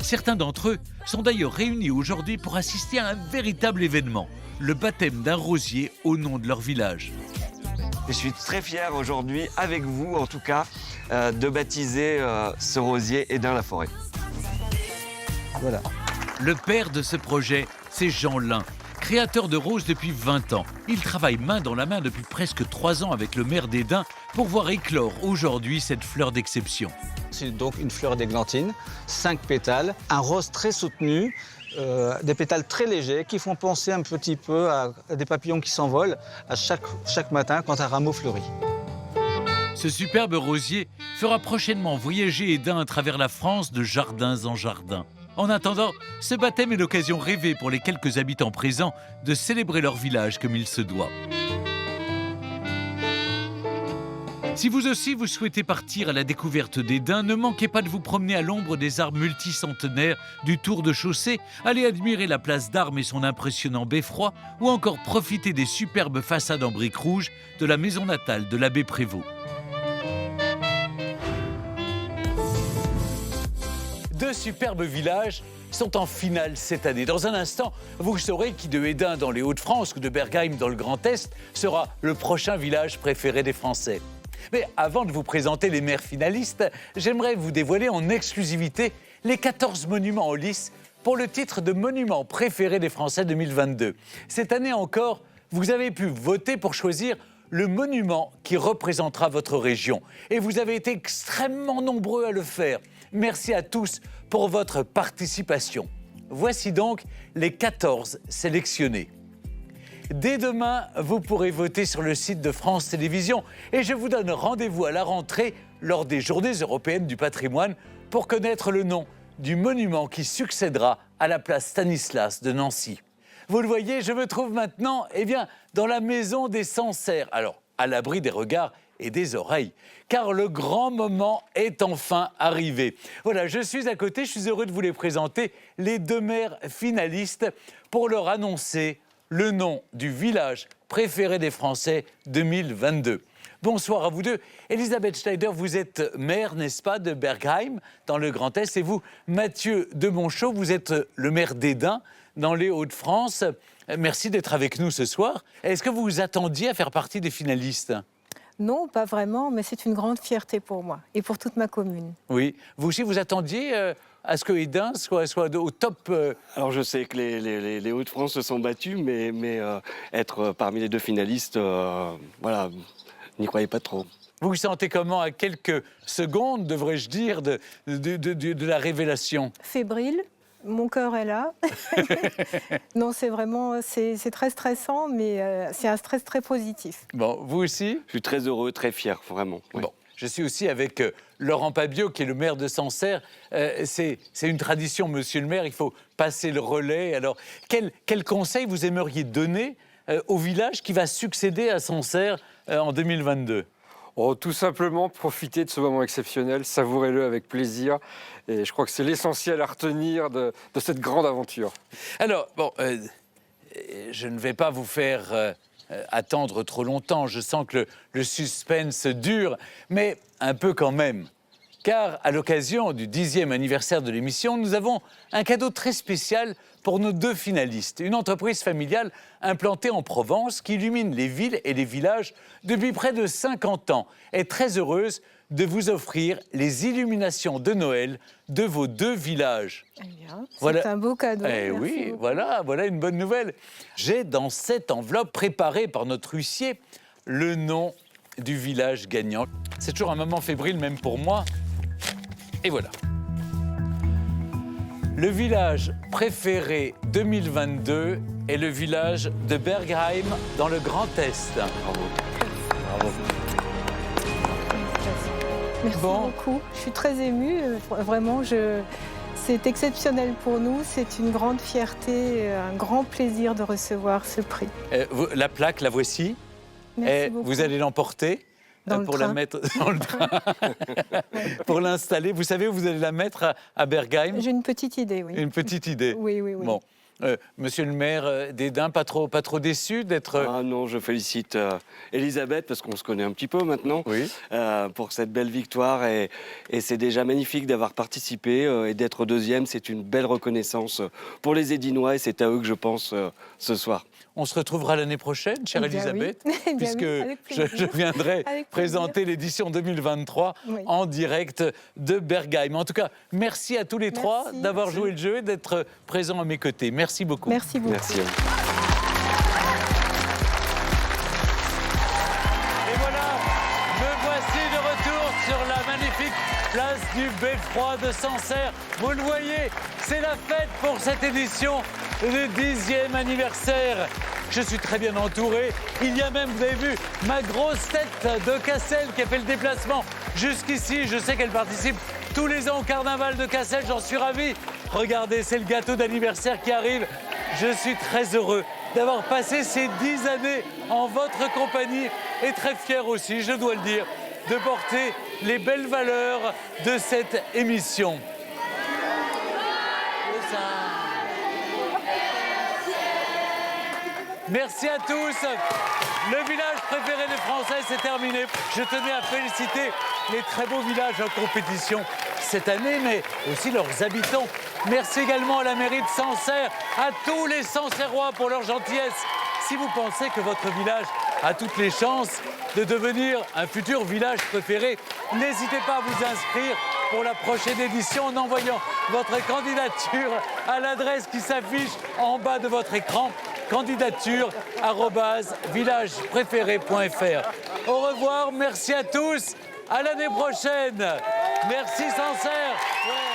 A: Certains d'entre eux sont d'ailleurs réunis aujourd'hui pour assister à un véritable événement, le baptême d'un rosier au nom de leur village.
X: Je suis très fier aujourd'hui, avec vous en tout cas, de baptiser ce rosier Hesdin-la-Forêt. Voilà.
A: Le père de ce projet, c'est Jean Lin, Créateur de roses depuis 20 ans, il travaille main dans la main depuis presque 3 ans avec le maire d'Hesdin pour voir éclore aujourd'hui cette fleur d'exception.
B: C'est donc une fleur d'églantine, 5 pétales, un rose très soutenu, des pétales très légers qui font penser un petit peu à des papillons qui s'envolent à chaque matin quand un rameau fleurit.
A: Ce superbe rosier fera prochainement voyager Hesdin à travers la France de jardins en jardins. En attendant, ce baptême est l'occasion rêvée pour les quelques habitants présents de célébrer leur village comme il se doit. Si vous aussi vous souhaitez partir à la découverte d'Hesdin, ne manquez pas de vous promener à l'ombre des arbres multicentenaires du Tour de Chaussée, allez admirer la place d'Armes et son impressionnant beffroi, ou encore profiter des superbes façades en briques rouges de la maison natale de l'abbé Prévost. Deux superbes villages sont en finale cette année. Dans un instant, vous saurez qui de Hesdin dans les Hauts-de-France ou de Bergheim dans le Grand Est sera le prochain village préféré des Français. Mais avant de vous présenter les maires finalistes, j'aimerais vous dévoiler en exclusivité les 14 monuments en lice pour le titre de monument préféré des Français 2022. Cette année encore, vous avez pu voter pour choisir le monument qui représentera votre région. Et vous avez été extrêmement nombreux à le faire. Merci à tous pour votre participation. Voici donc les 14 sélectionnés. Dès demain, vous pourrez voter sur le site de France Télévisions et je vous donne rendez-vous à la rentrée lors des Journées européennes du patrimoine pour connaître le nom du monument qui succédera à la place Stanislas de Nancy. Vous le voyez, je me trouve maintenant dans la maison des Sancerre. Alors, à l'abri des regards et des oreilles, car le grand moment est enfin arrivé. Voilà, je suis à côté, je suis heureux de vous les présenter, les deux maires finalistes, pour leur annoncer le nom du village préféré des Français 2022. Bonsoir à vous deux. Elisabeth Schneider, vous êtes maire, n'est-ce pas, de Bergheim, dans le Grand Est, et vous, Mathieu de Monchaux, vous êtes le maire d'Hesdin, dans les Hauts-de-France. Merci d'être avec nous ce soir. Est-ce que vous vous attendiez à faire partie des finalistes ?
E: Non, pas vraiment, mais c'est une grande fierté pour moi et pour toute ma commune.
A: Oui. Vous aussi, vous attendiez à ce que Hesdin soit au top
X: Alors, je sais que les Hauts-de-France se sont battus, mais être parmi les deux finalistes, voilà, n'y croyez pas trop.
A: Vous vous sentez comment à quelques secondes, devrais-je dire, de la révélation ?
E: Fébrile. Mon cœur est là. Non, c'est vraiment, c'est très stressant, mais c'est un stress très positif.
A: Bon, vous aussi ?
X: Je suis très heureux, très fier, vraiment. Ouais.
A: Bon, je suis aussi avec Laurent Pabiot, qui est le maire de Sancerre. C'est une tradition, monsieur le maire, il faut passer le relais. Alors, quel conseil vous aimeriez donner au village qui va succéder à Sancerre en 2022 ?
Q: Oh, tout simplement, profitez de ce moment exceptionnel, savourez-le avec plaisir. Et je crois que c'est l'essentiel à retenir de cette grande aventure.
A: Alors, bon, je ne vais pas vous faire attendre trop longtemps. Je sens que le suspense dure, mais un peu quand même. Car à l'occasion du 10e anniversaire de l'émission, nous avons un cadeau très spécial pour nos deux finalistes. Une entreprise familiale implantée en Provence qui illumine les villes et les villages depuis près de 50 ans est très heureuse de vous offrir les illuminations de Noël de vos deux villages.
E: Eh bien, c'est un beau cadeau.
A: Oui, voilà une bonne nouvelle. J'ai dans cette enveloppe préparée par notre huissier le nom du village gagnant. C'est toujours un moment fébrile, même pour moi. Et voilà. Le village préféré 2022 est le village de Bergheim, dans le Grand Est.
X: Bravo. Bravo.
E: Merci beaucoup. Je suis très émue. Vraiment, c'est exceptionnel pour nous. C'est une grande fierté, un grand plaisir de recevoir ce prix.
A: La plaque, la voici.
E: Merci beaucoup.
A: Vous allez l'emporter pour la mettre dans le train. Pour l'installer. Vous savez où vous allez la mettre à Bergheim ?
E: J'ai une petite idée, oui.
A: Une petite idée.
E: Oui.
A: Bon. Monsieur le maire d'Hesdin, pas trop déçu d'être...
X: Ah non, je félicite Elisabeth, parce qu'on se connaît un petit peu maintenant, pour cette belle victoire. Et c'est déjà magnifique d'avoir participé et d'être deuxième. C'est une belle reconnaissance pour les Hédinois et c'est à eux que je pense ce soir.
A: On se retrouvera l'année prochaine, chère Elisabeth, puisque je viendrai présenter l'édition 2023 en direct de Bergheim. En tout cas, merci à tous les trois d'avoir joué le jeu et d'être présents à mes côtés. Merci beaucoup.
E: Merci beaucoup.
X: Merci à vous.
N: du Beffroi de Sancerre. Vous le voyez, c'est la fête pour cette édition, le 10e anniversaire. Je suis très bien entouré. Il y a même, vous avez vu, ma grosse tête de Cassel qui a fait le déplacement jusqu'ici. Je sais qu'elle participe tous les ans au carnaval de Cassel, j'en suis ravi. Regardez, c'est le gâteau d'anniversaire qui arrive. Je suis très heureux d'avoir passé ces 10 années en votre compagnie et très fier aussi, je dois le dire, de porter les belles valeurs de cette émission. Merci à tous. Le village préféré des Français, c'est terminé. Je tenais à féliciter les très beaux villages en compétition cette année, mais aussi leurs habitants. Merci également à la mairie de Sancerre, à tous les Sancerrois pour leur gentillesse. Si vous pensez que votre village a toutes les chances de devenir un futur village préféré, n'hésitez pas à vous inscrire pour la prochaine édition en envoyant votre candidature à l'adresse qui s'affiche en bas de votre écran, candidature@villagepréféré.fr. Au revoir, merci à tous, à l'année prochaine. Merci Sancerre. Ouais.